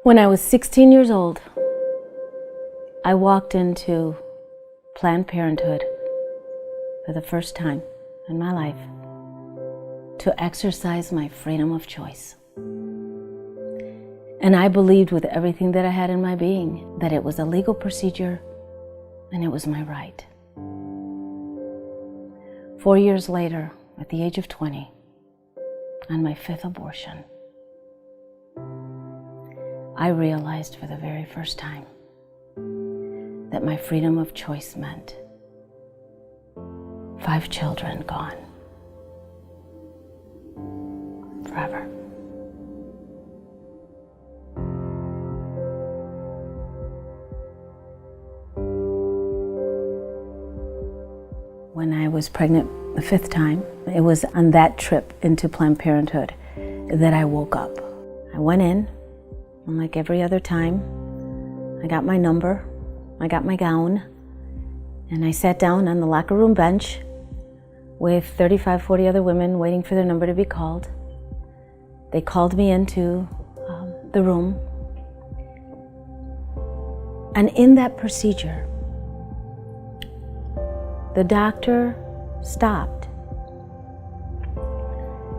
When I was 16 years old, I walked into Planned Parenthood for the first time in my life to exercise my freedom of choice. And I believed with everything that I had in my being that it was a legal procedure and it was my right. 4 years later, at the age of 20, on my 5th abortion, I realized for the very first time that my freedom of choice meant 5 children gone forever. When I was pregnant the 5th time, it was on that trip into Planned Parenthood that I woke up. I went in, and like every other time, I got my number, I got my gown, and I sat down on the locker room bench with 35, 40 other women waiting for their number to be called. They called me into the room, and in that procedure, the doctor stopped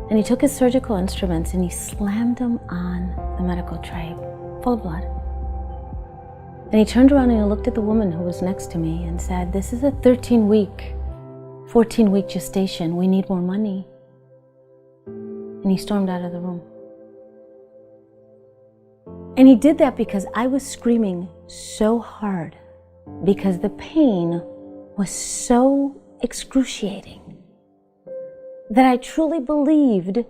and he took his surgical instruments and he slammed them on the medical tray full of blood. And he turned around and he looked at the woman who was next to me and said, "This is a 13-week, 14-week gestation. We need more money." And he stormed out of the room. And he did that because I was screaming so hard because the pain was so excruciating that I truly believed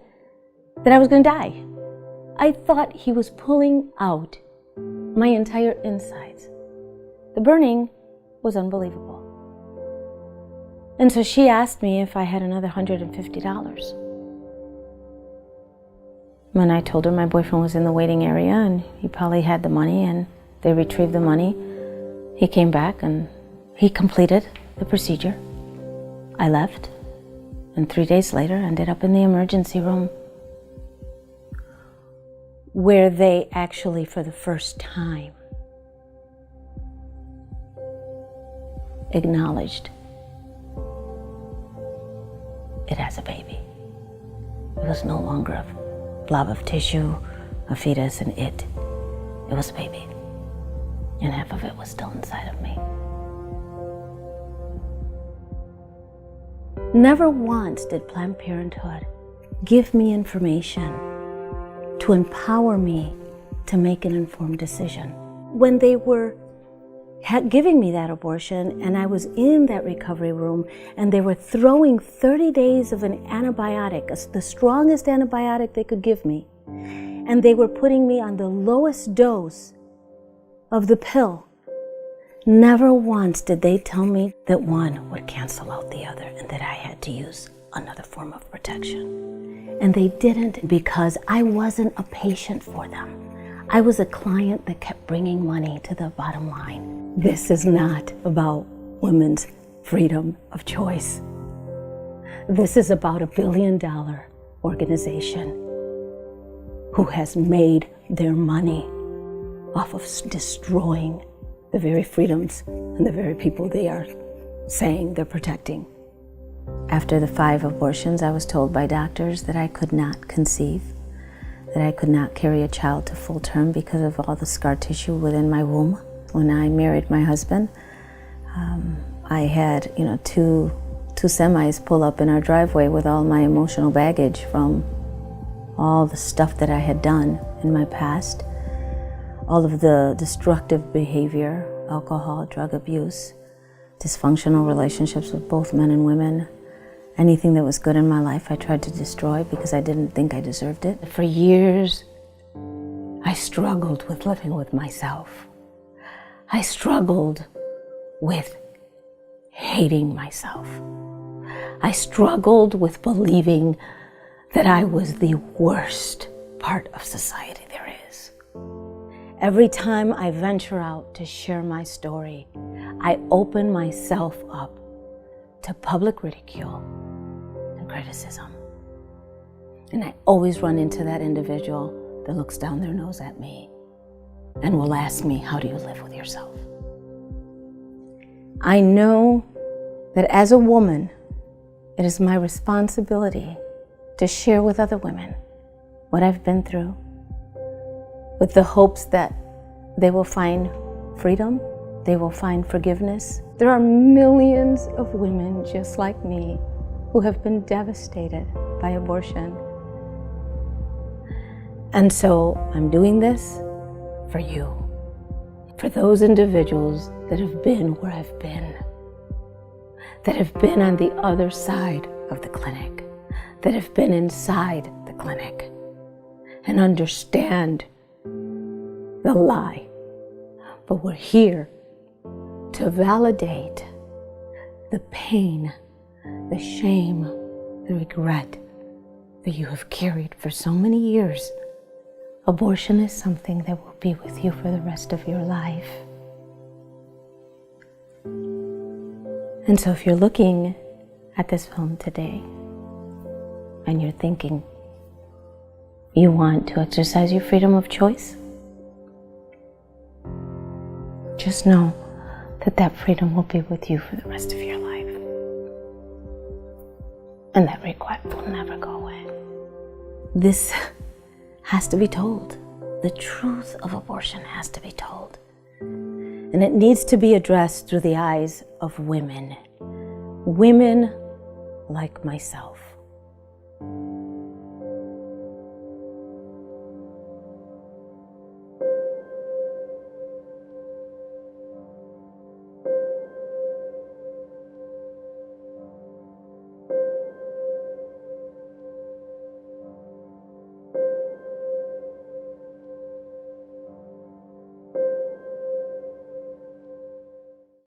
that I was going to die. I thought he was pulling out my entire insides. The burning was unbelievable. And so she asked me if I had another $150. When I told her my boyfriend was in the waiting area and he probably had the money, and they retrieved the money, he came back and he completed the procedure. I left, and 3 days later ended up in the emergency room, where they actually, for the first time, acknowledged it as a baby. It was no longer a blob of tissue, a fetus, and it was a baby. And half of it was still inside of me. Never once did Planned Parenthood give me information to empower me to make an informed decision. When they were giving me that abortion and I was in that recovery room and they were throwing 30 days of an antibiotic, the strongest antibiotic they could give me, and they were putting me on the lowest dose of the pill, never once did they tell me that one would cancel out the other and that I had to use another form of protection. And they didn't, because I wasn't a patient for them. I was a client that kept bringing money to the bottom line. This is not about women's freedom of choice. This is about a $1 billion organization who has made their money off of destroying the very freedoms and the very people they are saying they're protecting. After the 5 abortions, I was told by doctors that I could not conceive, that I could not carry a child to full term because of all the scar tissue within my womb. When I married my husband, I had, two semis pull up in our driveway with all my emotional baggage from all the stuff that I had done in my past, all of the destructive behavior, alcohol, drug abuse, dysfunctional relationships with both men and women. Anything that was good in my life I tried to destroy because I didn't think I deserved it. For years, I struggled with living with myself. I struggled with hating myself. I struggled with believing that I was the worst part of society there is. Every time I venture out to share my story, I open myself up to public ridicule and criticism. And I always run into that individual that looks down their nose at me and will ask me, how do you live with yourself? I know that as a woman, it is my responsibility to share with other women what I've been through, with the hopes that they will find freedom, they will find forgiveness. There are millions of women just like me who have been devastated by abortion. And so I'm doing this for you, for those individuals that have been where I've been, that have been on the other side of the clinic, that have been inside the clinic and understand the lie. But we're here to validate the pain, the shame, the regret that you have carried for so many years. Abortion is something that will be with you for the rest of your life. And so if you're looking at this film today and you're thinking you want to exercise your freedom of choice, just know that that freedom will be with you for the rest of your life. And that regret will never go away. This has to be told. The truth of abortion has to be told. And it needs to be addressed through the eyes of women. Women like myself.